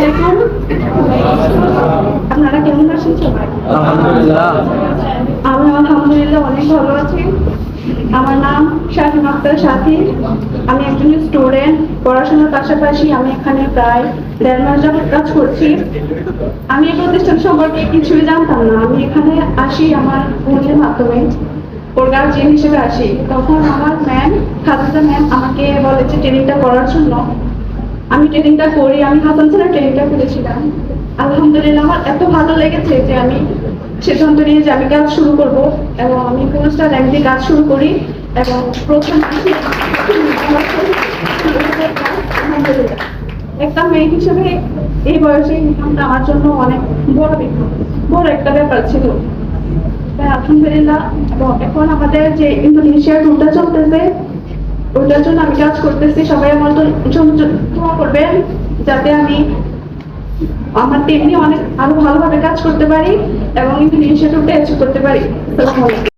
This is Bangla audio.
আলাইকুম। আপনারা কেমন আছেন সবাই? আলহামদুলিল্লাহ। আমি আলহামদুলিল্লাহ অনেক ভালো আছি। আমার নাম শাহিন আক্তার সাথী। আমি একজন স্টুডেন্ট। পড়াশোনার পাশাপাশি আমি এখানে প্রায় 1.5 মাস যাবত কাজ করছি। আমি এই প্রতিষ্ঠান সম্পর্কে কিছুই জানতাম না। আমি এখানে আসি আমার বোনের মাধ্যমে, ওর গার্জিয়ান হিসেবে আসি। তখন আমার ম্যাম খাদিজা ম্যাম আমাকে বলে যে ট্রেনিংটা করার জন্য। আমি ট্রেনিংটা করি। আমি হাসান স্যারের ট্রেনিংটা করেছিলাম। আলহামদুলিল্লাহ আমার এত ভালো লেগেছে যে আমি সিদ্ধান্ত নিয়ে যে আমি কাজ শুরু করব এবং আমি পুরস্কার র্যাঙ্ক দিয়ে কাজ শুরু করি এবং প্রথম আলহামদুলিল্লাহ একটা মেয়ে হিসেবে এই বয়সে ইনকামটা আমার জন্য অনেক বড় একটা ব্যাপার ছিল। তাই আলহামদুলিল্লাহ। এবং এখন আমাদের যে ইন্দোনেশিয়ার ট্যুরটা চলতেছে, ওইটার জন্য আমি কাজ করতেছি। সবাই আমার জন্য দোয়া করবেন যাতে আমি আমার টিম নিয়ে আরো ভালোভাবে কাজ করতে পারি এবং ইন্দোনেশিয়া ট্যুরটা অ্যাচিভ করতে পারি। আসসালামু আলাইকুম।